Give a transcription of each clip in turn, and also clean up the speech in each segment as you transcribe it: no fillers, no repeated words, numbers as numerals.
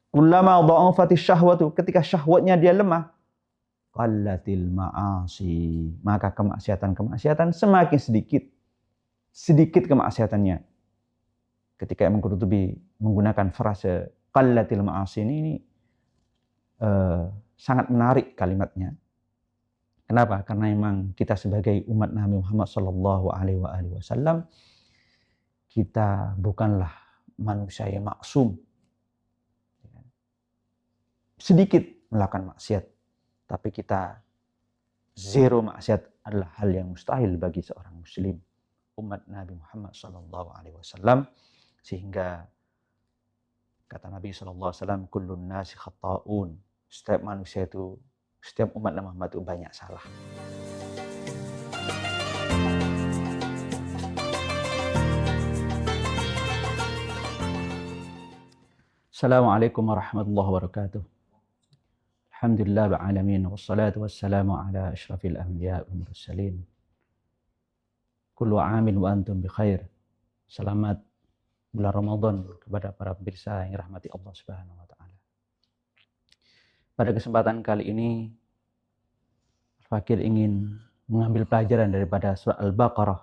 Kullama dha'afatis syahwatu, ketika syahwatnya dia lemah, qallatil ma'asi, maka kemaksiatan-kemaksiatan semakin sedikit. Sedikit kemaksiatannya. Ketika Imam Qurtubi menggunakan frase qallatil ma'asi ini sangat menarik kalimatnya. Kenapa? Karena memang kita sebagai umat Nabi Muhammad sallallahu alaihi wasallam, kita bukanlah manusia yang maksum. Sedikit melakukan maksiat, tapi kita zero maksiat adalah hal yang mustahil bagi seorang muslim, umat Nabi Muhammad sallallahu alaihi wasallam. Sehingga kata Nabi sallallahu alaihi wasallam, kullun nasi khata'un. Setiap manusia itu, setiap umat Nabi Muhammad itu banyak salah. Assalamualaikum warahmatullahi wabarakatuh. Alhamdulillah ba'alamin, wassalatu wassalamu ala ashrafil anbiya wal mursalin. Kullu amin wa antum bi khair. Selamat bulan Ramadan kepada para pemirsa yang rahmati Allah Subhanahu wa taala. Pada kesempatan kali ini Fakir ingin mengambil pelajaran daripada surah Al-Baqarah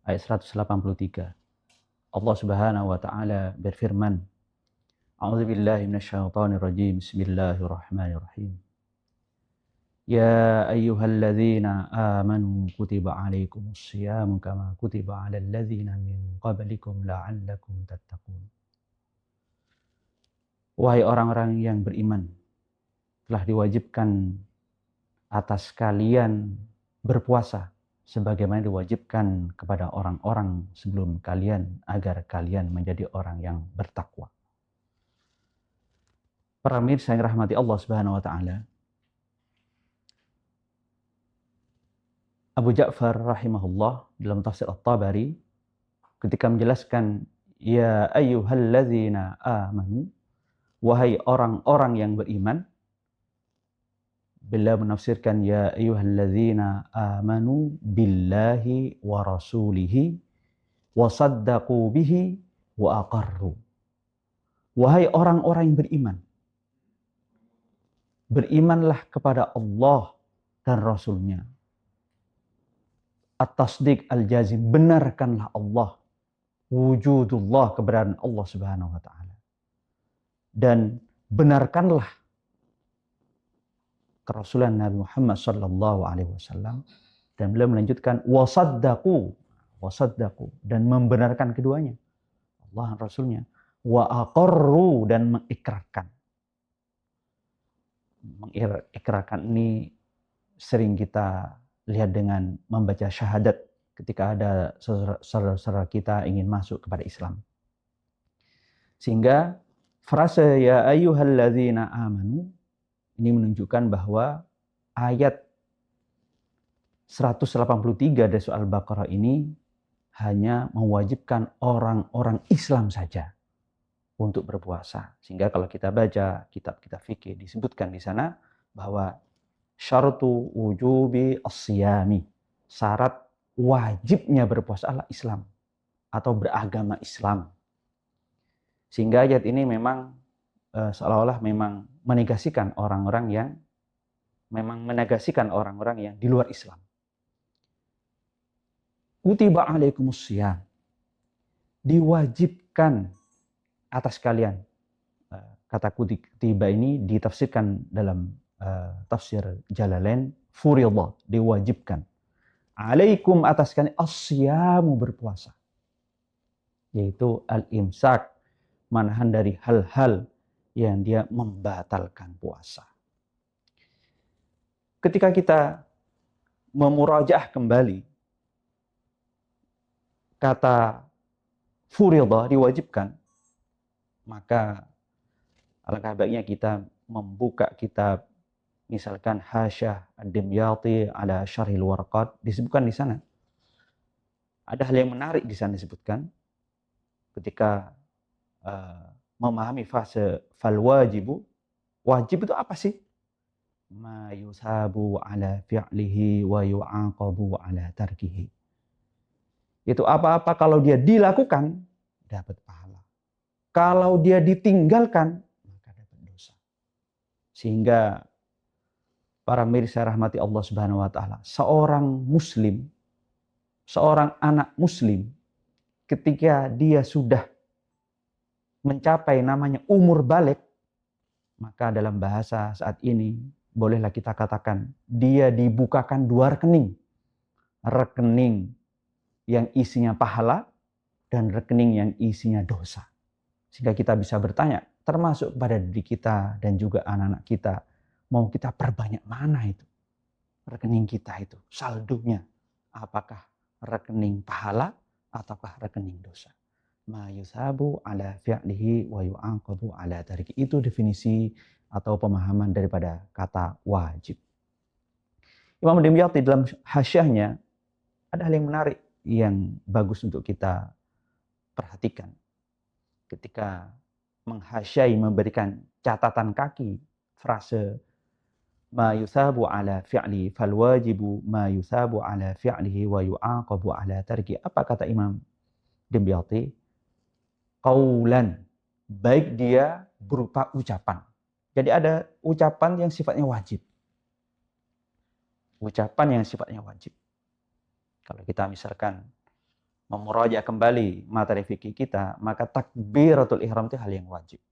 ayat 183. Allah Subhanahu wa taala berfirman, A'udzubillahi minasyaitonir rajim. Bismillahirrahmanirrahim. Ya ayyuhalladzina amanu kutiba alaikumus syiyamu kama kutiba alal ladzina min qablikum la'allakum tattaqun. Wahai orang-orang yang beriman, telah diwajibkan atas kalian berpuasa sebagaimana diwajibkan kepada orang-orang sebelum kalian agar kalian menjadi orang yang bertakwa. Para pemirsa yang rahmati Allah Subhanahu wa taala, Abu Ja'far rahimahullah dalam tafsir At-Tabari ketika menjelaskan ya ayyuhalladzina amanu, wahai orang-orang yang beriman, beliau menafsirkan ya ayyuhalladzina amanu billahi wa rasulihi wa saddaqu bihi wa aqarru. Wahai orang-orang yang beriman, berimanlah kepada Allah dan Rasulnya. At-tasdiq al-jazim, benarkanlah Allah, wujudullah, keberadaan Allah Subhanahu wa taala. Dan benarkanlah kerasulan Nabi Muhammad sallallahu alaihi wasallam, dan beliau melanjutkan wasaddaqu, dan membenarkan keduanya, Allah dan Rasulnya, wa aqarru, dan mengikrarkan. Mengikrarkan ini sering kita lihat dengan membaca syahadat ketika ada saudara-saudara kita ingin masuk kepada Islam. Sehingga frase ya ayyuhalladzina amanu ini menunjukkan bahwa ayat 183 dari surah Al-Baqarah ini hanya mewajibkan orang-orang Islam saja untuk berpuasa. Sehingga kalau kita baca kitab-kitab fikih disebutkan di sana bahwa syaratu wujubi as-siyami, syarat wajibnya berpuasa adalah Islam atau beragama Islam. Sehingga ayat ini memang seolah-olah memang menegasikan orang-orang yang di luar Islam. Kutiba alaikumus syiyam, diwajibkan atas kalian. Kata kutiba ini ditafsirkan dalam tafsir Jalalain, furidha, diwajibkan. Alaikum, atas kalian, as-syamu, berpuasa. Yaitu al-imsak, menahan dari hal-hal yang dia membatalkan puasa. Ketika kita memurajaah kembali kata furidha, diwajibkan, maka alangkah baiknya kita membuka kitab misalkan Hasyah Ad-Dimyati ala Syarhil Warqat, disebutkan di sana. Ada hal yang menarik di sana disebutkan ketika memahami fase fal wajibu. Wajib itu apa sih? Ma yusabu ala fi'lihi wa yu'aqabu ala tarkihi. Itu apa-apa kalau dia dilakukan dapat pahala. Kalau dia ditinggalkan maka Sehingga para mirsa rahmati Allah Subhanahu wa taala, seorang muslim, seorang anak muslim ketika dia sudah mencapai namanya umur balik, maka dalam bahasa saat ini bolehlah kita katakan dia dibukakan dua rekening. Rekening yang isinya pahala dan rekening yang isinya dosa. Sehingga kita bisa bertanya, termasuk kepada diri kita dan juga anak-anak kita, mau kita perbanyak mana itu rekening kita itu, saldonya. Apakah rekening pahala ataukah rekening dosa? Ma yusabu ala fi'lihi wa yu'aqabu ala tariki. Itu definisi atau pemahaman daripada kata wajib. Imam Dimyati dalam hasyiahnya ada hal yang menarik yang bagus untuk kita perhatikan. Ketika menghasyai, memberikan catatan kaki frase ma yusabu ala fi'li fal wajibu ma yusabu ala fi'lihi wa yu'aqabu ala tarki. Apa kata Imam Dimyati? Qaulan, baik dia berupa ucapan. Jadi ada ucapan yang sifatnya wajib. Ucapan yang sifatnya wajib. Kalau kita misalkan memuraja kembali materi fikih kita, maka takbiratul ihram itu hal yang wajib.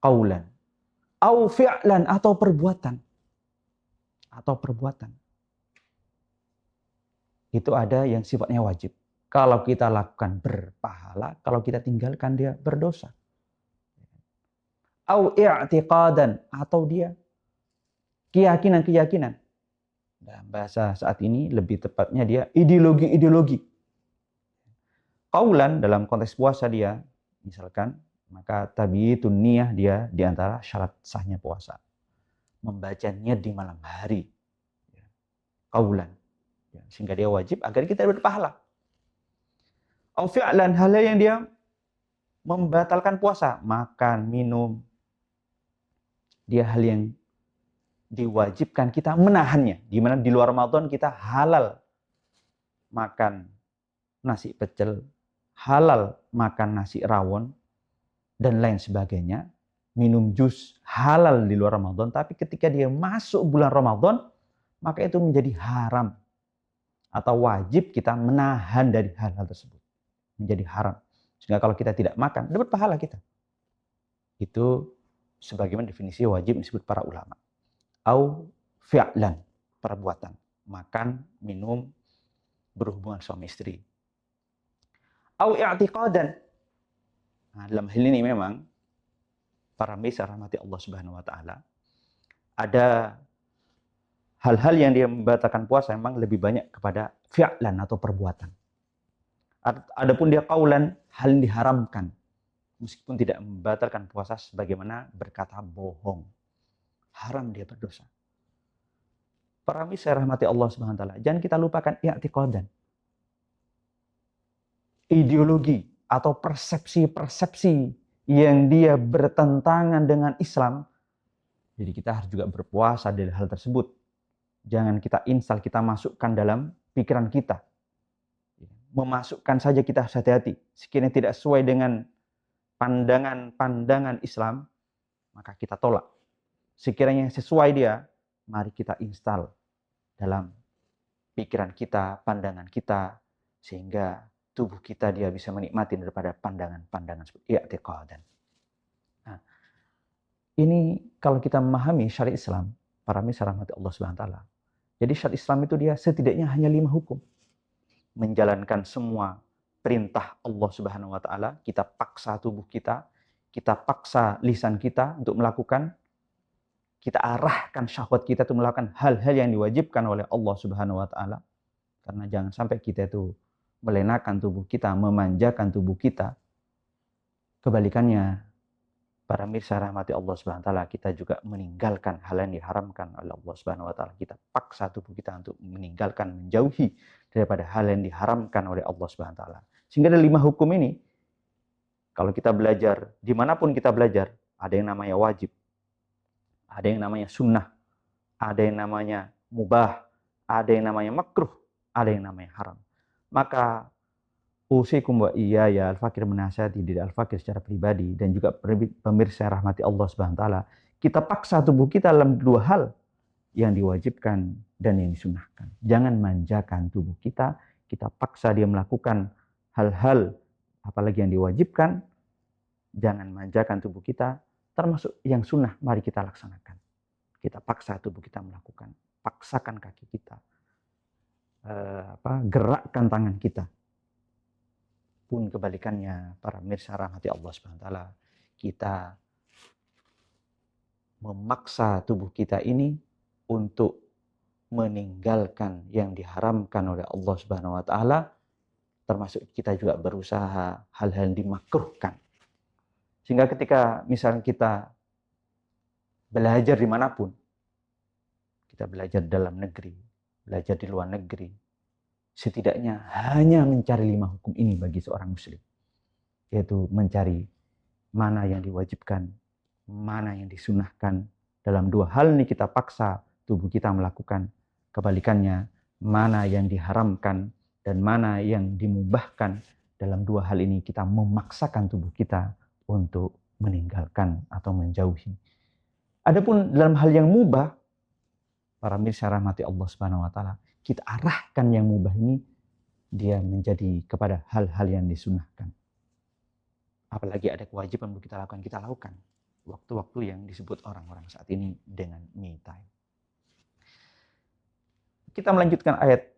Qaulan, au fi'lan, atau perbuatan. Atau perbuatan. Itu ada yang sifatnya wajib. Kalau kita lakukan berpahala, kalau kita tinggalkan dia berdosa. Au i'tiqadan, atau dia keyakinan-keyakinan. Dalam bahasa saat ini lebih tepatnya dia ideologi-ideologi. Qaulan dalam konteks puasa dia, misalkan, maka tabiitun niyah dia diantara syarat sahnya puasa. Membaca niat di malam hari. Qaulan. Sehingga dia wajib agar kita berpahala. Au fi'lan, hal yang dia membatalkan puasa, makan, minum. Dia hal yang diwajibkan kita menahannya. Di mana di luar Ramadan kita halal makan nasi pecel, halal makan nasi rawon, dan lain sebagainya. Minum jus halal di luar Ramadan, tapi ketika dia masuk bulan Ramadan, maka itu menjadi haram. Atau wajib kita menahan dari hal-hal tersebut. Menjadi haram. Sehingga kalau kita tidak makan, dapat pahala kita. Itu sebagaimana definisi wajib yang disebut para ulama. Au fi'lan, perbuatan. Makan, minum, berhubungan suami istri. Au i'tiqadan. Nah, dalam hal ini memang para mirsa rahmati Allah Subhanahu wa taala, ada hal-hal yang dia membatalkan puasa memang lebih banyak kepada fi'lan atau perbuatan. Adapun dia qaulan, hal yang diharamkan. Meskipun tidak membatalkan puasa sebagaimana berkata bohong. Haram dia berdosa. Para mirsa rahmati Allah Subhanahu wa taala, jangan kita lupakan i'tiqadan. Ideologi atau persepsi-persepsi yang dia bertentangan dengan Islam. Jadi kita harus juga berpuasa dari hal tersebut. Jangan kita install, kita masukkan dalam pikiran kita. Memasukkan saja kita harus hati-hati. Sekiranya tidak sesuai dengan pandangan-pandangan Islam, maka kita tolak. Sekiranya sesuai dia, mari kita install dalam pikiran kita, pandangan kita, sehingga tubuh kita dia bisa menikmati daripada pandangan-pandangan seperti i'tiqadan. Nah, ini kalau kita memahami syariat Islam, para mirsa rahmati Allah Subhanahu wa taala. Jadi syariat Islam itu dia setidaknya hanya 5 hukum. Menjalankan semua perintah Allah Subhanahu wa taala, kita paksa tubuh kita paksa lisan kita untuk melakukan, kita arahkan syahwat kita untuk melakukan hal-hal yang diwajibkan oleh Allah Subhanahu wa taala. Karena jangan sampai kita itu melenakan tubuh kita, memanjakan tubuh kita. Kebalikannya, para mirsa rahmati Allah Subhanahu wa taala, kita juga meninggalkan hal yang diharamkan oleh Allah Subhanahu wa taala. Kita paksa tubuh kita untuk meninggalkan, menjauhi daripada hal yang diharamkan oleh Allah Subhanahu wa taala. Sehingga ada 5 hukum ini, kalau kita belajar, dimanapun kita belajar, ada yang namanya wajib, ada yang namanya sunnah, ada yang namanya mubah, ada yang namanya makruh, ada yang namanya haram. Maka usikum wa iyaya, Al-Fakir menasihati diri Al-Fakir secara pribadi dan juga pemirsa rahmati Allah Subhanahu wa taala, Kita paksa tubuh kita dalam dua hal, yang diwajibkan dan yang disunahkan. Jangan manjakan tubuh kita, kita paksa dia melakukan hal-hal apalagi yang diwajibkan. Jangan manjakan tubuh kita, termasuk yang sunnah, mari kita laksanakan. Kita paksa tubuh kita melakukan, paksakan kaki kita, gerakkan tangan kita. Pun kebalikannya, para pemirsa rahmati Allah SWT, kita memaksa tubuh kita ini untuk meninggalkan yang diharamkan oleh Allah Subhanahu wa taala, termasuk kita juga berusaha hal-hal yang dimakruhkan. Sehingga ketika misalnya kita belajar dimanapun, kita belajar dalam negeri, belajar di luar negeri, setidaknya hanya mencari 5 hukum ini bagi seorang muslim, yaitu mencari mana yang diwajibkan, mana yang disunahkan. Dalam 2 hal ini kita paksa tubuh kita melakukan. Kebalikannya, mana yang diharamkan dan mana yang dimubahkan. Dalam 2 hal ini kita memaksakan tubuh kita untuk meninggalkan atau menjauhi. Adapun dalam hal yang mubah, para mirsa rahmati Allah Subhanahu wa taala, kita arahkan yang mubah ini dia menjadi kepada hal-hal yang disunahkan. Apalagi ada kewajiban untuk kita lakukan. Waktu-waktu yang disebut orang-orang saat ini dengan me time. Kita melanjutkan ayat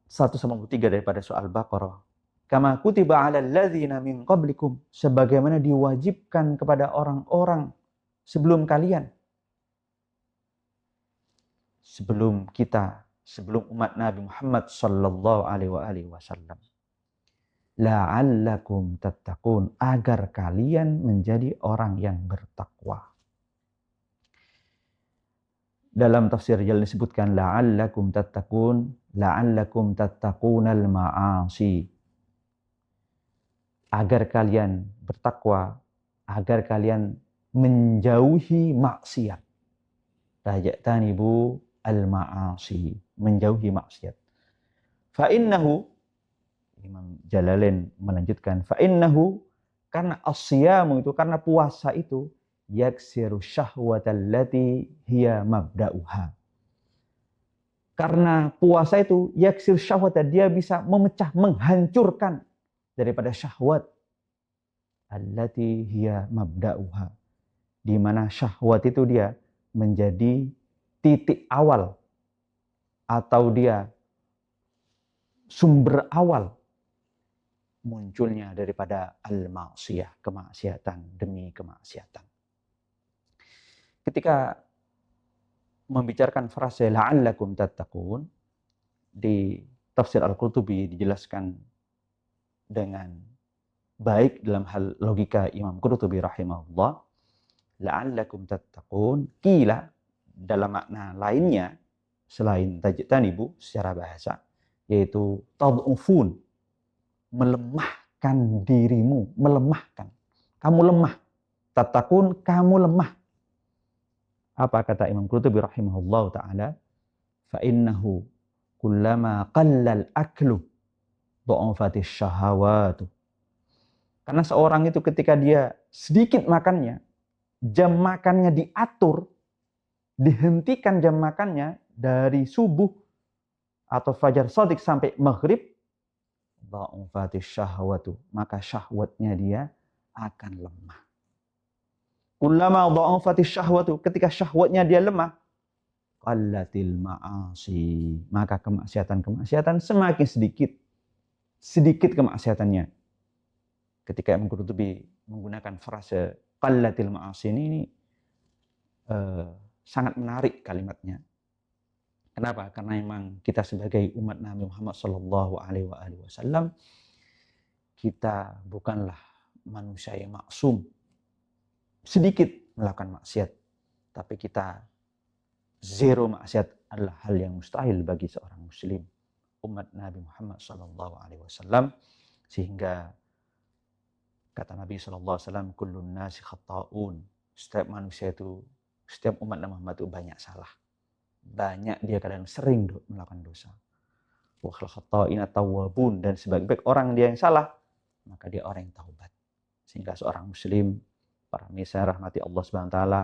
193 daripada surah Al-Baqarah. Kama kutiba 'alal ladzina min qablikum, sebagaimana diwajibkan kepada orang-orang sebelum kalian. Sebelum kita, sebelum umat Nabi Muhammad sallallahu alaihi wasallam. La'allakum tattaqun, agar kalian menjadi orang yang bertakwa. Dalam tafsir Jalal disebutkan la'allakum tattaqunal ma'asi. Agar kalian bertakwa, agar kalian menjauhi maksiat. Tajtanibu al-ma'asi, menjauhi maksiat. Fa innahu, Imam Jalalain melanjutkan, fa innahu, karena as-siyamu itu, karena puasa itu, yaksiru syahwatallati hiya mabda'uha. Karena puasa itu yaksir syahwat, dia bisa memecah, menghancurkan daripada syahwat allati hiya mabda'uha, di mana syahwat itu dia menjadi titik awal atau dia sumber awal munculnya daripada al-ma'siyah, kemaksiatan demi kemaksiatan. Ketika membicarakan frase la'allakum tattaqun, di tafsir Al-Qurtubi dijelaskan dengan baik dalam hal logika Imam Qurtubi rahimahullah. La'allakum tattaqun, kila dalam makna lainnya selain tajtanibu secara bahasa, yaitu tad'ufun, melemahkan dirimu, melemahkan. Kamu lemah. Tattaqun, kamu lemah. Apa kata Imam Qurtubi rahimahullah ta'ala? Fa innahu kullama qallal aklu dha'afatis syahawatu. Karena seorang itu ketika dia sedikit makannya, jam makannya diatur, dihentikan jam makannya dari subuh atau fajar shadiq sampai maghrib, dha'afatis syahwatu, maka syahwatnya dia akan lemah. Kullama dha'afatis syahwatu, ketika syahwatnya dia lemah, qallatil ma'asi, maka kemaksiatan semakin sedikit. Sedikit kemaksiatannya. Ketika Imam Qurtubi menggunakan frase qallatil ma'asi ini sangat menarik kalimatnya. Kenapa? Karena memang kita sebagai umat Nabi Muhammad sallallahu alaihi wasallam, kita bukanlah manusia yang maksum. Sedikit melakukan maksiat, tapi kita zero maksiat adalah hal yang mustahil bagi seorang muslim, umat Nabi Muhammad sallallahu alaihi wasallam. Sehingga kata Nabi sallallahu alaihi wasallam, kullun nasi khata'un, setiap manusia itu, setiap umat Nabi Muhammad itu banyak salah. Banyak dia kadang sering melakukan dosa. Wa khata'ina tawwabun, dan sebaik-baik orang dia yang salah, maka dia orang yang taubat. Sehingga seorang muslim, para mirsa rahmati Allah Subhanahu wa taala,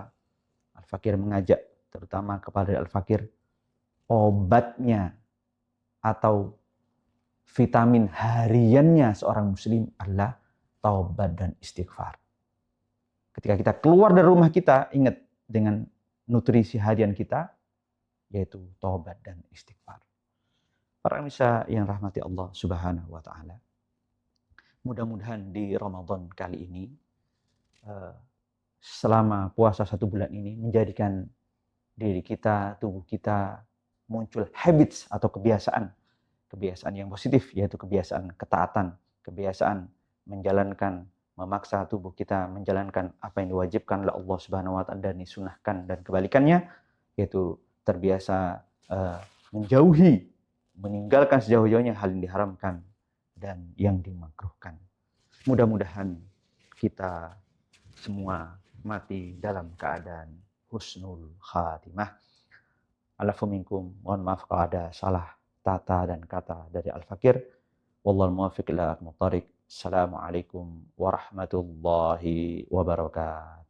Al-Fakir mengajak terutama kepada Al-Fakir, obatnya atau vitamin hariannya seorang muslim adalah taubat dan istighfar. Ketika kita keluar dari rumah kita, ingat dengan nutrisi harian kita, yaitu taubat dan istighfar. Para pemirsa yang rahmati Allah Subhanahu wa Ta'ala, mudah-mudahan di Ramadan kali ini, selama puasa 1 bulan ini, menjadikan diri kita, tubuh kita muncul habits atau kebiasaan yang positif, yaitu kebiasaan ketaatan, kebiasaan menjalankan, memaksa tubuh kita menjalankan apa yang diwajibkan oleh Allah Subhanahu wa Ta'ala dan disunahkan, dan kebalikannya, yaitu terbiasa menjauhi, meninggalkan sejauh-jauhnya hal yang diharamkan dan yang dimakruhkan. Mudah-mudahan kita semua mati dalam keadaan husnul khatimah. Alafu minkum, mohon maaf kalau ada salah tata dan kata dari Al-Fakir. Wallahul muwaffiq ila aqwamit thoriq. Assalamualaikum warahmatullahi wabarakatuh.